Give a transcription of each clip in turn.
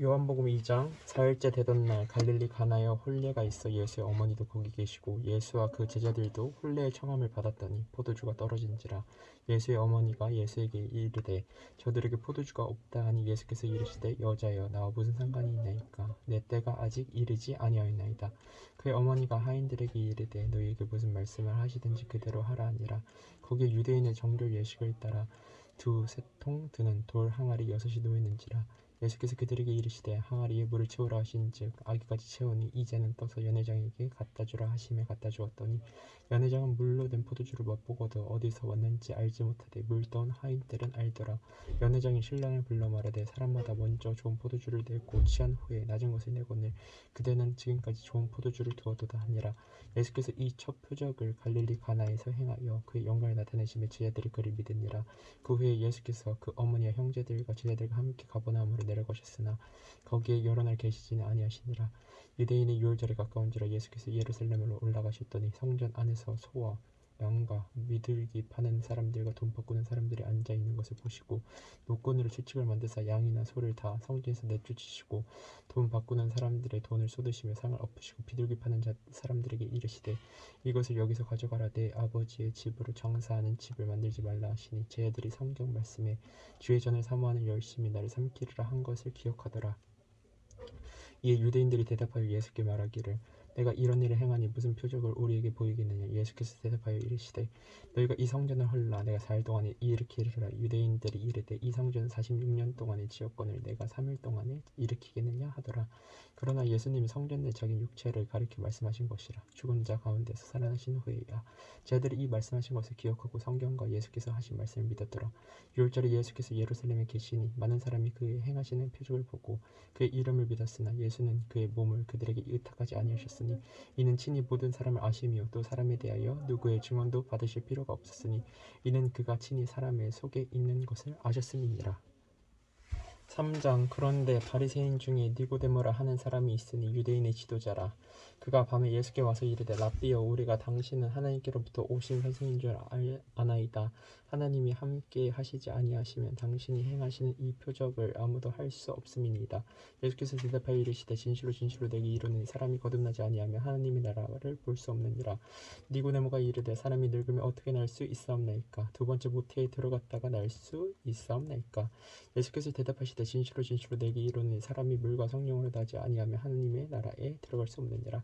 요한복음 2장 4일째 되던 날 갈릴리 가나에 혼례가 있어 예수의 어머니도 거기 계시고 예수와 그 제자들도 혼례의 청함을 받았더니 포도주가 떨어진지라. 예수의 어머니가 예수에게 이르되 저들에게 포도주가 없다 하니 예수께서 이르시되 여자여 나와 무슨 상관이 있나이까 내 때가 아직 이르지 아니하였나이다. 그의 어머니가 하인들에게 이르되 너희에게 무슨 말씀을 하시든지 그대로 하라 하니라. 거기에 유대인의 정결 예식을 따라 두세 통 드는 돌 항아리 6이 놓였는지라. 예수께서 그들에게 이르시되 항아리에 물을 채우라 하신즉 아기까지 채우니 이제는 떠서 연회장에게 갖다 주라 하심에 갖다 주었더니 연회장은 물로 된 포도주를 맛보고도 어디서 왔는지 알지 못하되 물 떠온 하인들은 알더라. 연회장이 신랑을 불러 말하되 사람마다 먼저 좋은 포도주를 내고 취한 후에 낮은 것을 내거늘 그대는 지금까지 좋은 포도주를 두었도다 하니라. 예수께서 이 첫 표적을 갈릴리 가나에서 행하여 그의 영광을 나타내심에 제자들이 그를 믿으니라. 그 후에 예수께서 그 어머니와 형제들과 제자들과 함께 가버나움으로 내려가셨으나 거기에 여러 날 계시지는 아니하시니라. 유대인의 유월절에 가까운지라 예수께서 예루살렘으로 올라가셨더니 성전 안에서 소와 양과 미들기 파는 사람들과 돈 바꾸는 사람들이 앉아 있는 것을 보시고 노끈으로 채찍을 만드사 양이나 소를 다 성전에서 내쫓으시고 돈 바꾸는 사람들의 돈을 쏟으시며 상을 엎으시고 비둘기 파는 사람들에게 이르시되 이것을 여기서 가져가라. 내 아버지의 집으로 장사하는 집을 만들지 말라 하시니 제자들이 성경 말씀에 주의 전을 사모하는 열심히 나를 삼키리라 한 것을 기억하더라. 이에 유대인들이 대답하여 예수께 말하기를 내가 이런 일을 행하니 무슨 표적을 우리에게 보이겠느냐. 예수께서 대답하여 이르시되 너희가 이 성전을 헐라 내가 4일 동안에 일으키리라. 유대인들이 이르되 이 성전 46년 동안에 지었거늘 내가 3일 동안에 일으키겠느냐 하더라. 그러나 예수님이 성전 내 자기 육체를 가리켜 말씀하신 것이라. 죽은 자 가운데서 살아나신 후에야. 제자들이 이 말씀하신 것을 기억하고 성경과 예수께서 하신 말씀을 믿었더라. 유월절에 예수께서 예루살렘에 계시니 많은 사람이 그의 행하시는 표적을 보고 그의 이름을 믿었으나 예수는 그의 몸을 그들에게 의탁하지 아니하셨으니 이는 친히 모든 사람을 아심이요 또 사람에 대하여 누구의 증언도 받으실 필요가 없었으니 이는 그가 친히 사람의 속에 있는 것을 아셨음이니라. 3장 그런데 바리새인 중에 니고데모라 하는 사람이 있으니 유대인의 지도자라. 그가 밤에 예수께 와서 이르되 랍비여 우리가 당신은 하나님께로부터 오신 선생인 줄 아나이다. 하나님이 함께 하시지 아니하시면 당신이 행하시는 이 표적을 아무도 할 수 없음이니이다. 예수께서 대답하여 이르시되 진실로 진실로 내게 이르노니 사람이 거듭나지 아니하면 하나님의 나라를 볼 수 없느니라. 니고데모가 이르되 사람이 늙으면 어떻게 날 수 있사옵나이까. 두 번째 모태에 들어갔다가 날 수 있사옵나이까. 예수께서 대답하시되 진실로 진실로 내게 이르노니 사람이 물과 성령으로 나지 아니하면 하나님의 나라에 들어갈 수 없느니라.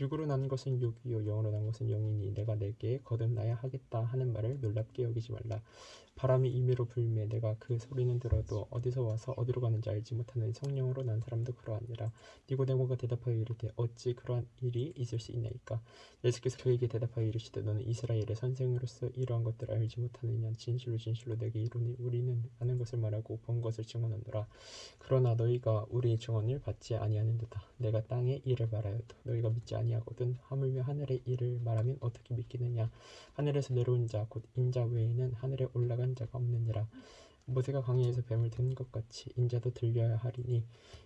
육으로 난 것은 육이요 영으로 난 것은 영이니 내가 내게 거듭나야 하겠다 하는 말을 놀랍게 여기지 말라. 바람이 임의로 불매 내가 그 소리는 들어도 어디서 와서 어디로 가는지 알지 못하는 성령으로 난 사람도 그러하니라. 니고데모가 대답하여 이르되 어찌 그러한 일이 있을 수 있나이까. 예수께서 그에게 대답하여 이르시되 너는 이스라엘의 선생으로서 이러한 것들을 알지 못하느냐. 진실로 진실로 내게 이르노니 우리는 아는 것을 말하고 본 것을 증언하노라. 그러나 너희가 우리의 증언을 받지 아니하는도다. 내가 땅의 일을 말하여도 너희가 믿지 아니하거든 하물며 하늘의 일을 말하면 어떻게 믿겠느냐. 하늘에서 내려온 자 곧 인자 외에는 하늘에 올라간 자가 없느니라. 모세가 광야에서 뱀을 든 것 같이 인자도 들려야 하리니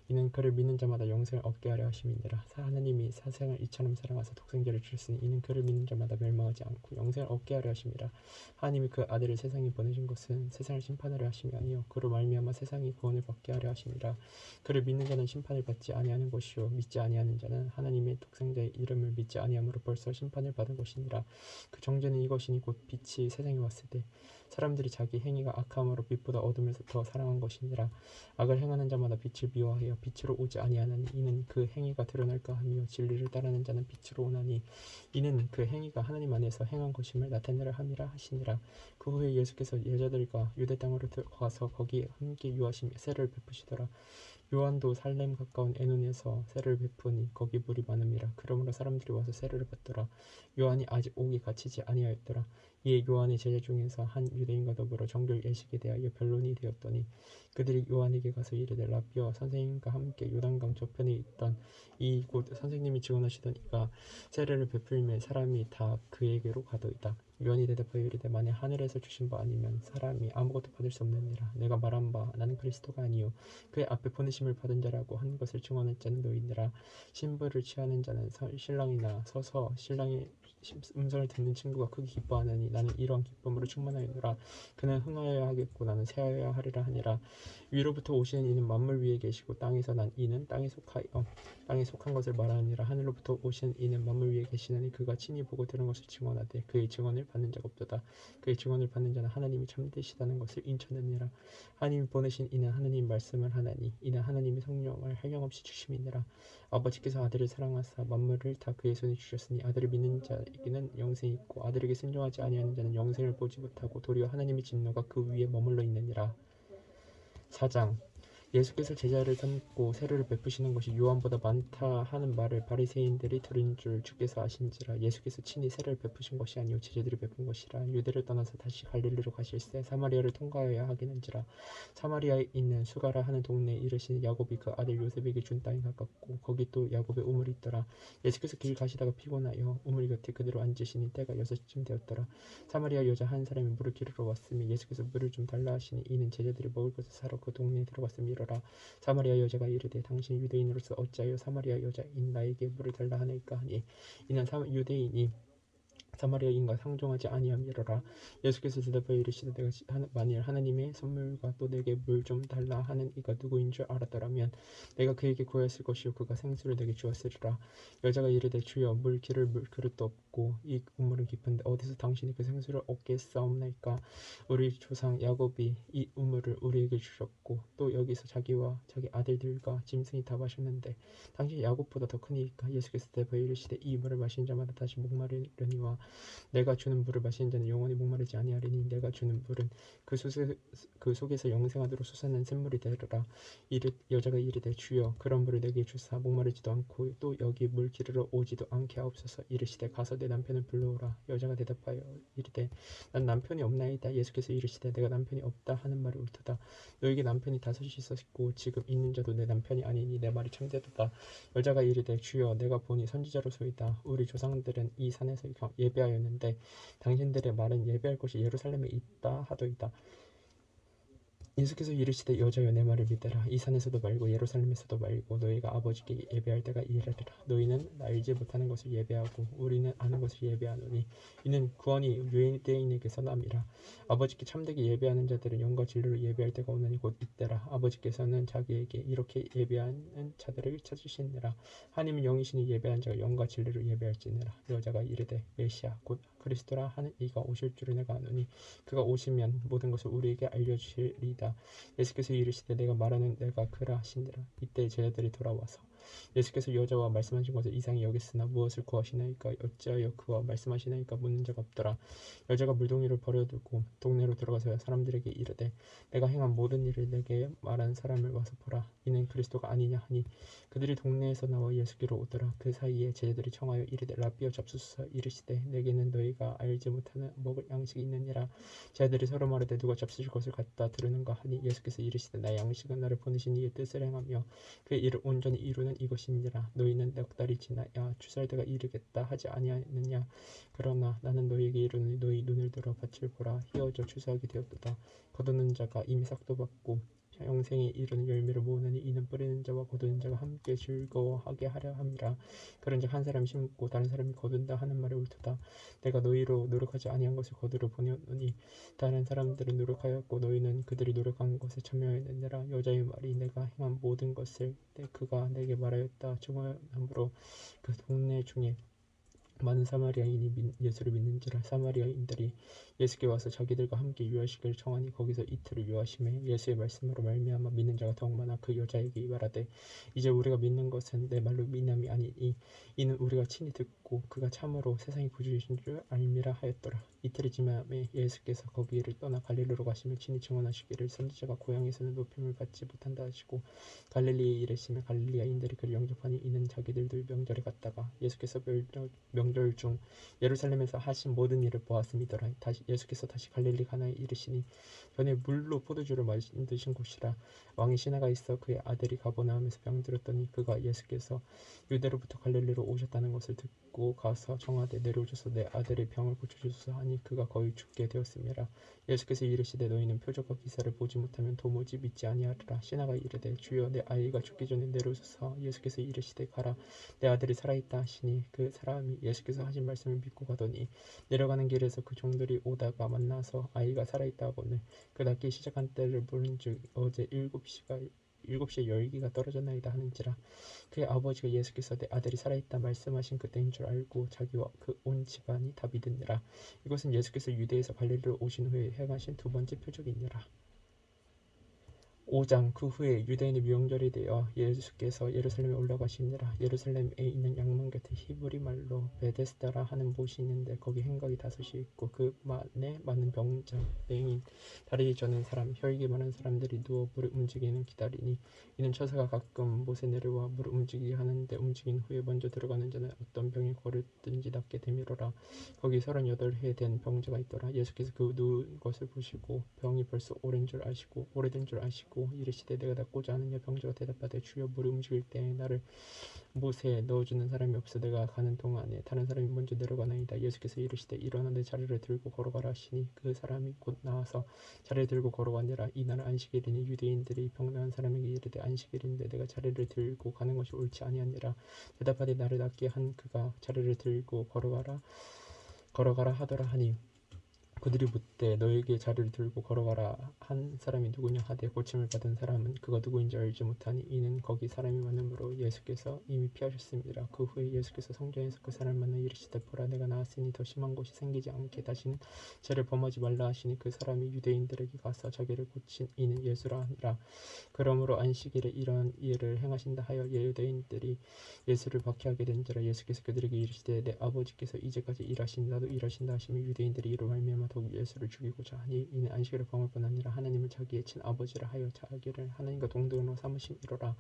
이는 그를 믿는 자마다 영생을 얻게 하려 하심이니라. 하나님이 세상을 이처럼 사랑하사 독생자를 주셨으니 이는 그를 믿는 자마다 멸망하지 않고 영생을 얻게 하려 하심이라. 하나님이 그 아들을 세상에 보내신 것은 세상을 심판하려 하심이 아니요 그로 말미암아 세상이 구원을 받게 하려 하심이라. 그를 믿는 자는 심판을 받지 아니하는 것이요 믿지 아니하는 자는 하나님의 독생자의 이름을 믿지 아니함으로 벌써 심판을 받은 것이니라. 그 정죄는 이것이니 곧 빛이 세상에 왔을 때 사람들이 자기 행위가 악함으로 빛보다 어둠을 더 사랑한 것이니라. 악을 행하는 자마다 빛을 미워하여 빛으로 오지 아니하나니 이는 그 행위가 드러날까 하며 진리를 따르는 자는 빛으로 오나니 이는 그 행위가 하나님 안에서 행한 것임을 나타내려 함이라 하시니라. 그 후에 예수께서 여자들과 유대 땅으로 들어가서 거기에 함께 유하시며 세례를 베푸시더라. 요한도 살렘 가까운 에논에서 세례를 베푸니 거기 물이 많음이라. 그러므로 사람들이 와서 세례를 받더라. 요한이 아직 옥에 갇히지 아니하였더라. 이에 요한의 제자 중에서 한 유대인과 더불어 정결 예식에 대하여 변론이 되었더니 그들이 요한에게 가서 이르되 랍비여 선생님과 함께 요단강 저편에 있던 이 곧 선생님이 증언하시던 이가 세례를 베풀매 사람이 다 그에게로 가더이다. 요한이 대답하여 이르되 만일 하늘에서 주신 바 아니면 사람이 아무것도 받을 수 없느니라. 내가 말한 바 나는 그리스도가 아니요 그의 앞에 보내심을 받은 자라고 한 것을 증언할 자는 너희니라. 신부를 취하는 자는 신랑이나 서서 신랑의 음성을 듣는 친구가 크게 기뻐하느니 나는 이러한 기쁨으로 충만하였노라. 그는 흥하여야 하겠고 나는 쇠하여야 하리라 하니라. 위로부터 오시는 이는 만물 위에 계시고 땅에서 난 이는 땅에 속한 것을 말하느니라. 하늘로부터 오시는 이는 만물 위에 계시나니 그가 친히 보고 들은 것을 증언하되 그의 증언을 받는 자가 없도다. 그의 증언을 받는 자는 하나님이 참되시다는 것을 인천하느니라. 하나님이 보내신 이는 하나님 말씀을 하나니 이는 하나님이 성령을 한량없이 주심이니라. 아버지께서 아들을 사랑하사 만물을 다 그의 손에 주셨으니 아들을 믿는 자에게는 영생이 있고 아들에게 순종하지 아니하는 자는 영생을 보지 못하고 도리어 하나님의 진노가 그 위에 머물러 있느니라. 4장. 예수께서 제자를 삼고 세례를 베푸시는 것이 요한보다 많다 하는 말을 바리새인들이 들은 줄 주께서 아신지라. 예수께서 친히 세례를 베푸신 것이 아니요 제자들이 베푼 것이라. 유대를 떠나서 다시 갈릴리로 가실새 사마리아를 통과하여야 하겠는지라. 사마리아에 있는 수가라 하는 동네에 이르시니 야곱이 그 아들 요셉에게 준 땅이 가깝고 거기 또 야곱의 우물이 있더라. 예수께서 길 가시다가 피곤하여 우물 곁에 그대로 앉으시니 때가 6시쯤 되었더라. 사마리아 여자 한 사람이 물을 기르러 왔으며 예수께서 물을 좀 달라 하시니 이는 제자들이 먹을 것을 사러 그 동네에 들어갔음이라. 사마리아 여자가 이르되 당신이 유대인으로서 어찌하여 사마리아 여자인 나에게 물을 달라 하나이까 하니 이는 유대인이 사마리아인과 상종하지 아니함이로라. 예수께서 대답하여 이르시되 내가 만일 하나님의 선물과 또 내게 물 좀 달라 하는 이가 누구인 줄 알았더라면 내가 그에게 구하였을 것이요 그가 생수를 내게 주었으리라. 여자가 이르되 주여 물 기를 물 그릇도 없고 이 우물은 깊은데 어디서 당신이 그 생수를 얻겠사옵나이까. 우리 조상 야곱이 이 우물을 우리에게 주셨고 또 여기서 자기와 자기 아들들과 짐승이 다 마셨는데 당신이 야곱보다 더 크니이까. 예수께서 대답하여 이르시되 이 물을 마신 자마다 다시 목마르려니와 내가 주는 물을 마시는 자는 영원히 목마르지 아니하리니 내가 주는 물은 그 속에서 영생하도록 솟아나는 샘물이 되리라. 여자가 이르되 주여 그런 물을 내게 주사 목마르지도 않고 또 여기 물 기르러 오지도 않게 하옵소서. 이르시되 가서 내 남편을 불러오라. 여자가 대답하여 이르되 난 남편이 없나이다. 예수께서 이르시되 내가 남편이 없다 하는 말이 옳도다. 너에게 남편이 5이 있었고 지금 있는 자도 내 남편이 아니니 내 말이 참되도다. 여자가 이르되 주여 내가 보니 선지자로소이다. 우리 조상들은 이 산에서 예배하였는데 당신들의 말은 예배할 곳이 예루살렘에 있다 하도이다. 예수께서 이르시되 여자여 내 말을 믿으라. 이 산에서도 말고 예루살렘에서도 말고 너희가 아버지께 예배할 때가 이르리라. 너희는 알지 못하는 것을 예배하고 우리는 아는 것을 예배하노니 이는 구원이 유대인에게서 남이라. 아버지께 참되게 예배하는 자들은 영과 진리로 예배할 때가 오나니 곧 이때라. 아버지께서는 자기에게 이렇게 예배하는 자들을 찾으시니라. 하나님은 영이시니 예배하는 자가 영과 진리로 예배할지니라. 여자가 이르되 메시아 곧 그리스도라 하는 이가 오실 줄을 내가 아노니 그가 오시면 모든 것을 우리에게 알려주시리이다. 예수께서 이르시되 내가 말하는 내가 그라 하시니라. 이때 제자들이 돌아와서 예수께서 여자와 말씀하신 것을 이상히 여겼으나 무엇을 구하시나이까 어찌하여 그와 말씀하시나이까 묻는 자가 없더라. 여자가 물동이를 버려두고 동네로 들어가서 사람들에게 이르되 내가 행한 모든 일을 내게 말한 사람을 와서 보라. 이는 그리스도가 아니냐 하니 그들이 동네에서 나와 예수께로 오더라. 그 사이에 제자들이 청하여 이르되 라비여 잡수소서. 이르시되 내게는 너희가 알지 못하는 먹을 양식이 있느니라. 제자들이 서로 말하되 누가 잡수실 것을 갖다 드르는가 하니 예수께서 이르시되 나의 양식은 나를 보내신 이의 뜻을 행하며 그의 일을 온전히 이루는 이것이니라. 너희는 넉 달이 지나야 추수할 때가 이르겠다 하지 아니하느냐. 그러나 나는 너희에게 이르노니 너희 눈을 들어 밭을 보라. 희어져 추수하게 되었도다. 거두는 자가 이미 싹도 받고 영생에 이르는 열매를 모으느니 이는 뿌리는 자와 거두는 자가 함께 즐거워하게 하려 함이라. 그런즉 한 사람이 심고 다른 사람이 거둔다 하는 말이 옳도다. 내가 너희로 노력하지 아니한 것을 거두려 보내었노니 다른 사람들은 노력하였고 너희는 그들이 노력한 것에 참여하였느니라. 여자의 말이 내가 행한 모든 것을 그가 내게 말하였다 증언함으로 그 동네 중에 많은 사마리아인이 예수를 믿는지라. 사마리아인들이 예수께 와서 자기들과 함께 유하시기를 청하니 거기서 이틀을 유하심에 예수의 말씀으로 말미암아 믿는 자가 더욱 많아 그 여자에게 말하되 이제 우리가 믿는 것은 내 말로 믿음이 아니니 이는 우리가 친히 듣고 그가 참으로 세상의 구주이신 줄 알미라 하였더라. 이틀이 지나매 예수께서 거기를 떠나 갈릴리로 가시며 친히 증언하시기를 선지자가 고향에서는 높임을 받지 못한다 하시고 갈릴리에 이르시며 갈릴리아인들이 그를 영접하니 이는 자기들도 명절에 갔다가 예수께서 명절 중 예루살렘에서 하신 모든 일을 보았음이더라. 예수께서 다시 갈릴리 가나에 이르시니 전에 물로 포도주를 만드신 곳이라. 왕이 시내가 있어 그의 아들이 가버나움에서 병들었더니 그가 예수께서 유대로부터 갈릴리로 오셨다는 것을 듣고 가서 청하되 내려오셔서 내 아들의 병을 고쳐주소서 하니 그가 거의 죽게 되었음이라. 예수께서 이르시되 너희는 표적과 기사를 보지 못하면 도무지 믿지 아니하리라. 시내가 이르되 주여 내 아이가 죽기 전에 내려오소서. 예수께서 이르시되 가라 내 아들이 살아있다 하시니 그 사람이 예수께서 하신 말씀을 믿고 가더니 내려가는 길에서 그 종들이 오다가 만나서 아이가 살아있다 하거늘 그 낫기 시작한 때를 물은즉 어제 7시에 열기가 떨어졌나이다 하는지라. 그의 아버지가 예수께서 내 아들이 살아있다 말씀하신 그때인 줄 알고 자기와 그 온 집안이 다 믿으니라. 이것은 예수께서 유대에서 갈릴리로 오신 후에 행하신 두 번째 표적이니라. 5장 그 후에 유대인의 명절이 되어 예수께서 예루살렘에 올라가시니라. 예루살렘에 있는 양문 곁에 히브리 말로 베데스다라 하는 못이 있는데 거기 행각이 5이 있고 그 안에 많은 병자, 맹인, 다리 저는 사람, 혈기 많은 사람들이 누워 물을 움직이는 기다리니 이는 처사가 가끔 못에 내려와 물을 움직이게 하는데 움직인 후에 먼저 들어가는 자는 어떤 병이 걸을든지 낫게 되미로라. 거기 38해 된 병자가 있더라. 예수께서 그 누운 것을 보시고 병이 벌써 오랜 줄 아시고 오래된 줄 아시고 이르시되 내가 낫고자 하느냐. 병자가 대답하되 주여 물이 움직일 때에 나를 못에 넣어주는 사람이 없어 내가 가는 동안에 다른 사람이 먼저 내려가나이다. 예수께서 이르시되 일어나 내 자리를 들고 걸어가라 하시니 그 사람이 곧 나와서 자리를 들고 걸어가니라. 이날 안식일이니 유대인들이 병나은 사람에게 이르되 안식일인데 내가 자리를 들고 가는 것이 옳지 아니하니라. 대답하되 나를 낫게 한 그가 자리를 들고 걸어가라 하더라 하니 그들이 묻되 너에게 자리를 들고 걸어가라 한 사람이 누구냐 하되 고침을 받은 사람은 그가 누구인지 알지 못하니 이는 거기 사람이 많음으로 예수께서 이미 피하셨습니다. 그 후에 예수께서 성전에서 그 사람을 만나 이르시되 보라 내가 나았으니 더 심한 것이 생기지 않게 다시는 죄를 범하지 말라 하시니 그 사람이 유대인들에게 가서 자기를 고친 이는 예수라 하니라. 그러므로 안식일에 이런 일을 행하신다 하여 유대인들이 예수를 박해하게 된지라. 예수께서 그들에게 이르시되 내 아버지께서 이제까지 일하시니 나도 일하신다 하시며 유대인들이 이로 말미암아 더욱 예수를 죽이고자 하니 이는 안식일을 범할 뿐 아니라 하나님을 자기의 친아버지라 하여 자기를 하나님과 동등으로 삼으심이로라.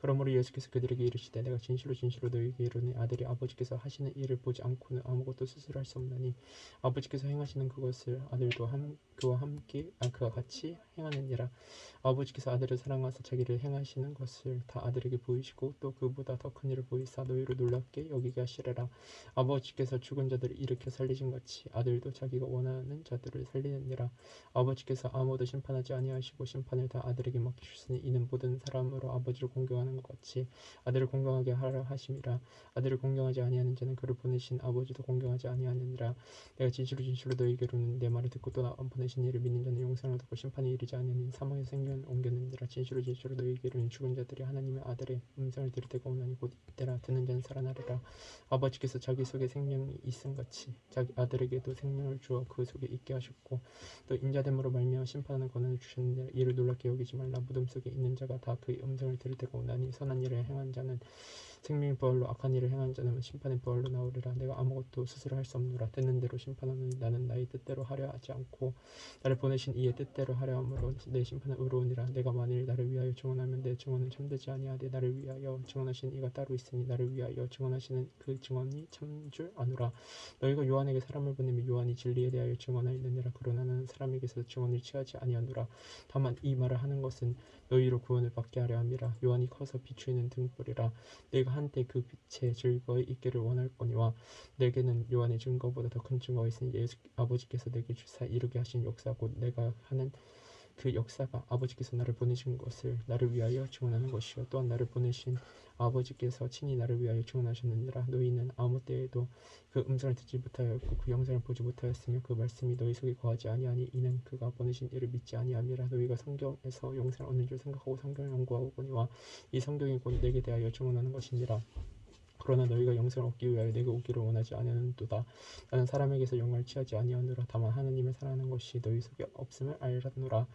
그러므로 예수께서 그들에게 이르시되 내가 진실로 진실로 너희에게 이르노니 아들이 아버지께서 하시는 일을 보지 않고는 아무것도 스스로 할 수 없나니 아버지께서 행하시는 그것을 아들도 그와 같이 행하느니라. 아버지께서 아들을 사랑하사 자기를 행하시는 것을 다 아들에게 보이시고 또 그보다 더 큰 일을 보이사 너희를 놀랍게 여기게 하시리라. 아버지께서 죽은 자들을 일으켜 살리신 같이 아들도 자기가 원하는 자들을 살리느니라. 아버지께서 아무도 심판하지 아니하시고 심판을 다 아들에게 맡기셨으니 이는 모든 사람으로 아버지를 공경하는 것 같이 아들을 공경하게 하라 하심이라. 아들을 공경하지 아니하는 자는 그를 보내신 아버지도 공경하지 아니하느니라. 내가 진실로 진실로 너희에게 이르노니 내 말을 듣고 또 나 보내신 이를 믿는 자는 영생을 얻고 심판에 이르지 아니하니 사망에서 생명을 옮겼느니라. 진실로 진실로 너희에게 이르노니 죽은 자들이 하나님의 아들의 음성을 들을 때가 오나니 곧 이때라. 듣는 자는 살아나리라. 아버지께서 자기 속에 생명이 있음같이 자기 아들에게도 생명을 주어 그 속에 있게 하셨고 또 인자됨으로 말미암아 심판하는 권한을 주셨느니라. 이를 놀랍게 여기지 말라. 무덤 속에 있는 자가 다 그의 음성을 들을 때가 오나니 선한 일을 행한 자는 생명의 부활로 악한 일을 행한 자는 심판의 부활로 나오리라. 내가 아무것도 스스로 할 수 없노라. 듣는 대로 심판하노니 나는 나의 뜻대로 하려 하지 않고 나를 보내신 이의 뜻대로 하려 함으로 내 심판은 의로우니라. 내가 만일 나를 위하여 증언하면 내 증언은 참되지 아니하되 나를 위하여 증언하신 이가 따로 있으니 나를 위하여 증언하시는 그 증언이 참 줄 아노라. 너희가 요한에게 사람을 보내며 요한이 진리에 대하여 증언하였느니라. 그러나 나는 사람에게서 증언을 취하지 아니하노라. 다만 이 말을 하는 것은 너희로 구원을 받게 하려 함이라. 요한이 커서 비추이는 등불이라. 내가 한때 그 빛에 즐거이 있기를 원할거니와 내게는 요한의 증거보다 더 큰 증거가 있으니 예수 아버지께서 내게 주사 이루게 하신 역사 곧 내가 하는 그 역사가 아버지께서 나를 보내신 것을 나를 위하여 증언하는 것이요 또한 나를 보내신 아버지께서 친히 나를 위하여 증언하셨느니라. 너희는 아무 때에도 그 음성을 듣지 못하였고 그 영상을 보지 못하였으며 그 말씀이 너희 속에 거하지 아니하니 이는 그가 보내신 이를 믿지 아니함이라. 너희가 성경에서 영생을 얻는 줄 생각하고 성경을 연구하거니와 이 성경이 곧 내게 대하여 증언하는 것이니라. 그러나 너희가 영생을 얻기 위하여 내게 오기를 원하지 아니하는도다. 나는 사람에게서 영광을 취하지 아니하노라. 다만 하나님을 사랑하는 것이 너희 속에 없음을 알라노라.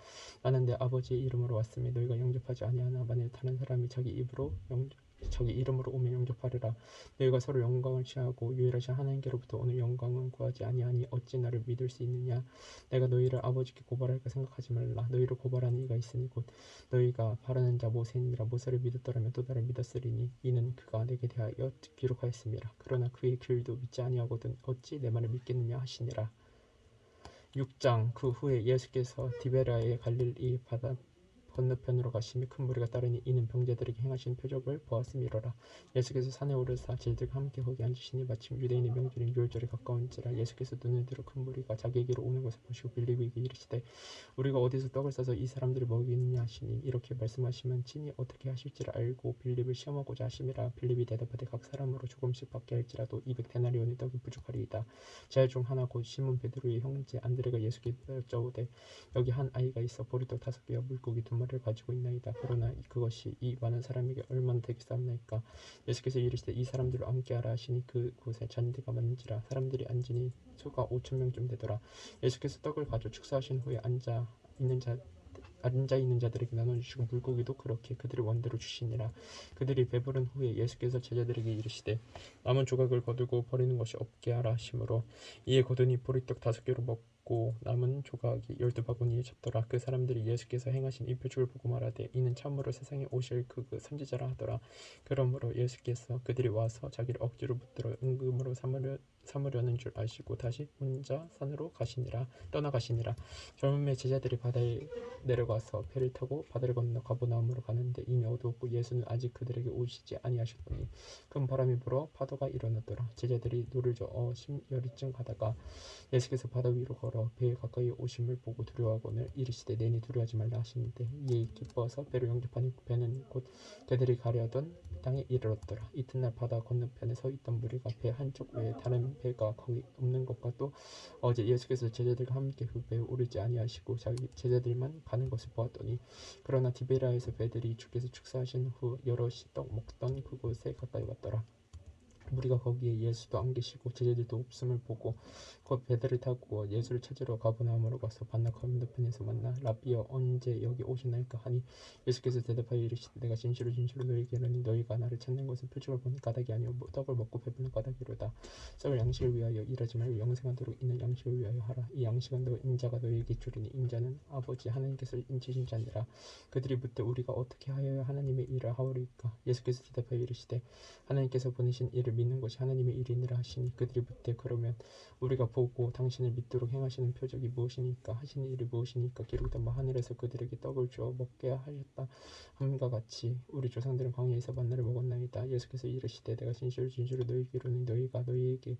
나는 내 아버지의 이름으로 왔으며 너희가 영접하지 아니하나 만일 다른 사람이 자기 이름으로 오면 영접하리라. 너희가 서로 영광을 취하고 유일하신 하나님께로부터 오늘 영광은 구하지 아니하니 어찌 나를 믿을 수 있느냐. 내가 너희를 아버지께 고발할까 생각하지 말라. 너희를 고발하는 이가 있으니 곧 너희가 바라는 자 모세니라. 모세를 믿었더라면 또 나를 믿었으리니 이는 그가 내게 대하여 기록하였음이라. 그러나 그의 길도 믿지 아니하거든 어찌 내 말을 믿겠느냐 하시니라. 6장 그 후에 예수께서 디베라의 갈릴리 바다 건너편으로 가시며 큰 무리가 따르니 이는 병자들에게 행하신 표적을 보았음이로라. 예수께서 산에 오르사 제자들과 함께 거기 앉으시니 마침 유대인의 명절인 유월절에 가까운지라. 예수께서 눈을 들어 큰 무리가 자기에게로 오는 것을 보시고 빌립에게 이르시되 우리가 어디서 떡을 싸서 이 사람들을 먹이느냐 하시니 이렇게 말씀하시면 친히 어떻게 하실지를 알고 빌립을 시험하고자 하심이라. 빌립이 대답하되 각 사람으로 조금씩 받게 할지라도 200데나리온의 떡이 부족하리이다. 제자 중 하나 곧 시몬 베드로의 형제 안드레가 예수께 여짜오되 여기 한 아이가 있어 보리떡 5개와 물고기 2마리를 가지고 있나이다. 그러나 그것이 이 많은 사람에게 얼마나 되겠사옵나이까. 예수께서 이르시되 이 사람들을 앉게 하라 하시니 그곳에 잔디가 많은지라. 사람들이 앉으니 수가 5,000명쯤 되더라. 예수께서 떡을 가져 축사하신 후에 앉아 있는 자들에게 나눠주시고 물고기도 그렇게 그들의 원대로 주시니라. 그들이 배부른 후에 예수께서 제자들에게 이르시되 남은 조각을 거두고 버리는 것이 없게 하라 하시므로 이에 거두니 보리떡 5개로 먹고 남은 조각이 12바구니에 찼더라. 그 사람들이 예수께서 행하신 이 표적을 보고 말하되 이는 참으로 세상에 오실 그 선지자라 하더라. 그러므로 예수께서 그들이 와서 자기를 억지로 붙들어 은금으로 삼으려는 줄 아시고 다시 혼자 산으로 떠나가시니라. 젊음의 제자들이 바다에 내려가서 배를 타고 바다를 건너 가버나움으로 가는데 이미 어두웠고 예수는 아직 그들에게 오시지 아니하셨더니 큰 바람이 불어 파도가 일어나더라. 제자들이 노를 저어 10여리쯤 가다가 예수께서 바다 위로 걸어 배에 가까이 오심을 보고 두려워하거늘 이르시되 내니 두려워하지 말라 하시는데 이에 기뻐서 배를 영접하니 배는 곧 그들이 가려던 땅에 이르렀더라. 이튿날 바다 건너편에 서 있던 무리가 배 한쪽 외에 다른 배가 거기 없는 것과 또 어제 예수께서 제자들과 함께 그 배에 오르지 아니하시고 자기 제자들만 가는 것을 보았더니 그러나 디베라에서 배들이 주께서 축사하신 후 여럿이 떡 먹던 그곳에 가까이 왔더라. 무리가 거기에 예수도 안 계시고 제자들도 없음을 보고 곧 배들을 타고 예수를 찾으러 가버나움으로 가서 반나 건너편에서 만나 라비여 언제 여기 오셨나이까 하니 예수께서 대답하여 이르시되 내가 진실로 너희에게 이르노니 너희가 나를 찾는 것은 표적을 보는 까닭이 아니요 떡을 먹고 배부른 까닭이로다. 썩을 양식을 위하여 일하지 말고 영생하도록 있는 양식을 위하여 하라. 이 양식은 인자가 너희에게 주리니 인자는 아버지 하나님께서 인치신 자니라. 그들이 묻되 우리가 어떻게 하여야 하나님의 일을 하오리까. 예수께서 대답하여 이르시되 하나님께서 보내신 이를 믿는 것이 하나님의 일이니라 하시니 그들이 묻되 그러면 우리가 보고 당신을 믿도록 행하시는 표적이 무엇이니까 하시는 일이 무엇이니까 기록된 바 하늘에서 그들에게 떡을 주어 먹게 하셨다 함과 같이 우리 조상들은 광야에서 만나를 먹었나이다. 예수께서 이르시되 내가 진실로 너희에게 이르노니 너희가 너희에게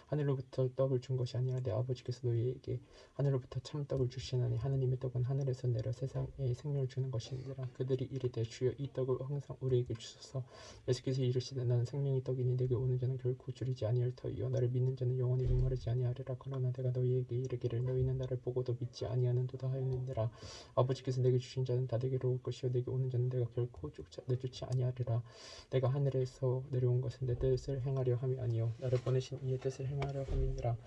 하늘로부터 떡을 준 것이 아니라 내 아버지께서 너희에게 하늘로부터 참떡을 주시나니 하나님의 떡은 하늘에서 내려 세상에 생명을 주는 것이니라. 그들이 이르되 주여 이 떡을 항상 우리에게 주소서. 예수께서 이르시되 나는 생명의 떡이니 내게 오는 자는 결코 줄이지 아니할 터이요 나를 믿는 자는 영원히 목마르지 아니하리라. 그러나 내가 너희에게 이르기를 너희는 나를 보고도 믿지 아니하는도다 하였느니라. 아버지께서 내게 주신 자는 다 내게로 올 것이요 내게 오는 자는 내가 결코 내쫓지 아니하리라. 내가 하늘에서 내려온 것은 내 뜻을 행하려 함이 아니요 나를 보내신 이의 뜻을 행하려 함이니라.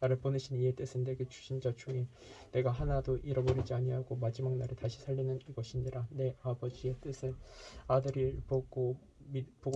나를 보내신 이의 뜻은 내게 주신 자 중에 내가 하나도 잃어버리지 아니하고 마지막 날에 다시 살리는 이것이니라. 내 아버지의 뜻은 아들을 보고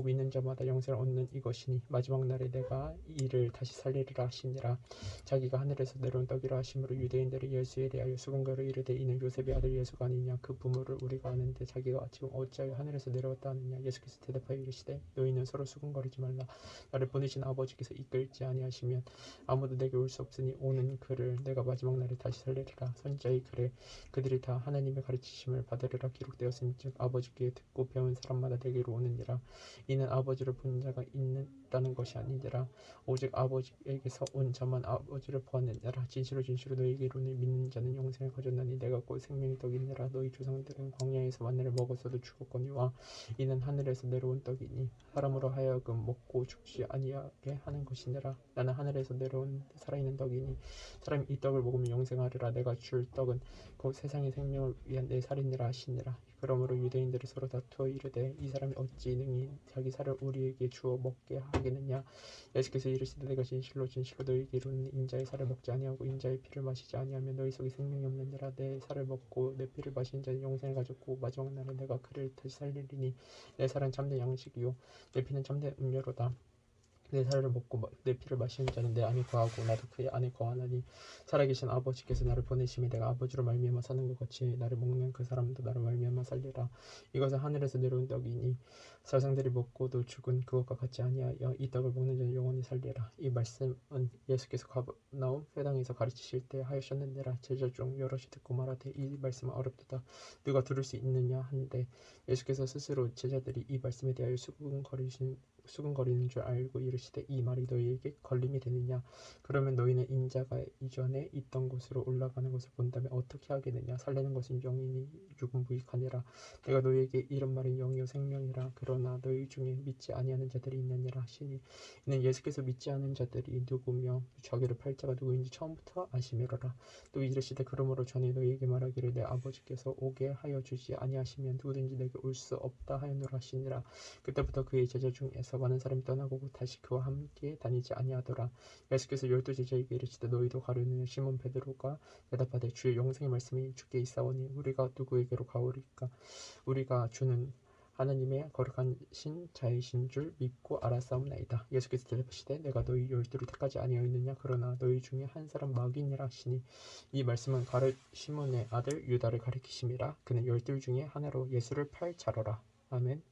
믿는 자마다 영생을 얻는 이것이니 마지막 날에 내가 이를 다시 살리리라 하시니라. 자기가 하늘에서 내려온 떡이라 하심으로 유대인들이 예수에 대하여 수군거려 이르되 이는 요셉의 아들 예수가 아니냐. 그 부모를 우리가 아는데 자기가 지금 어찌하여 하늘에서 내려왔다 하느냐. 예수께서 대답하여 이르시되 너희는 서로 수군거리지 말라. 나를 보내신 아버지께서 이끌지 아니하시면 아무도 내게 올 수 없으니 오는 그를 내가 마지막 날에 다시 살리리라. 선지자의 글에 그들이 다 하나님의 가르치심을 받으리라 기록되었음즉 아버지께 듣고 배운 사람마다 내게로 오느니라. 이는 아버지를 본 자가 있다는 것이 아니니라. 오직 아버지에게서 온 자만 아버지를 보았느니라. 진실로 너희에게 이르노니 믿는 자는 영생을 거졌나니 내가 곧 생명의 떡이니라. 너희 조상들은 광야에서 만나를 먹었어도 죽었거니와 이는 하늘에서 내려온 떡이니 사람으로 하여금 먹고 죽지 아니하게 하는 것이니라. 나는 하늘에서 내려온 살아있는 떡이니 사람이 이 떡을 먹으면 영생하리라. 내가 줄 떡은 곧 세상의 생명을 위한 내 살이니라 하시니라. 그러므로 유대인들이 서로 다투어 이르되 이 사람이 어찌 능히 자기 살을 우리에게 주어 먹게 하겠느냐. 예수께서 이르시되 내가 진실로 너희에게 이르노니 인자의 살을 먹지 아니하고 인자의 피를 마시지 아니하면 너희 속에 생명이 없느니라. 내 살을 먹고 내 피를 마시는 자는 영생을 가졌고 마지막 날에 내가 그를 다시 살리리니 내 살은 참된 양식이요 내 피는 참된 음료로다. 내 살을 먹고 내 피를 마시는 자는 내 안에 거하고 나도 그의 안에 거하나니 살아계신 아버지께서 나를 보내심에 내가 아버지로 말미암아 사는 것 같이 나를 먹는 그 사람도 나로 말미암아 살리라. 이것은 하늘에서 내려온 떡이니 사상들이 먹고도 죽은 그것과 같지 아니하여 이 떡을 먹는 자는 영원히 살리라. 이 말씀은 예수께서 가버나움 회당에서 가르치실 때 하셨느니라. 제자 중 여럿이 듣고 말하되 이 말씀은 어렵도다 누가 들을 수 있느냐 하는데 예수께서 스스로 제자들이 이 말씀에 대하여 수군거리는 줄 알고 이르시되 이 말이 너희에게 걸림이 되느냐. 그러면 너희는 인자가 이전에 있던 곳으로 올라가는 것을 본다면 어떻게 하겠느냐. 살리는 것은 영이니 육은 무익하니라. 내가 너희에게 이런 말은 영이요 생명이라. 그러나 너희 중에 믿지 아니하는 자들이 있느니라 하시니 이는 예수께서 믿지 않은 자들이 누구며 자기를 팔 자가 누구인지 처음부터 아시미로라. 또 이르시되 그러므로 전에 너희에게 말하기를 내 아버지께서 오게 하여 주지 아니하시면 누구든지 내게 올 수 없다 하였노라 하시니라. 그때부터 그의 제자 중에서 많은 사람이 떠나고 다시 그와 함께 다니지 아니하더라. 예수께서 12제자에게 이르시되 너희도 가려느냐. 시몬 베드로가 대답하되 주의 영생의 말씀이 주께 있사오니 우리가 누구에게로 가오리까. 우리가 주는 하나님의 거룩하신 자이신 줄 믿고 알았사옵나이다. 예수께서 대답하시되 내가 너희 12를 택하지 아니하였느냐. 그러나 너희 중에 한 사람 마귀니라 하시니 이 말씀은 시몬의 아들 유다를 가리키심이라. 그는 12 중에 하나로 예수를 팔 자로라. 아멘.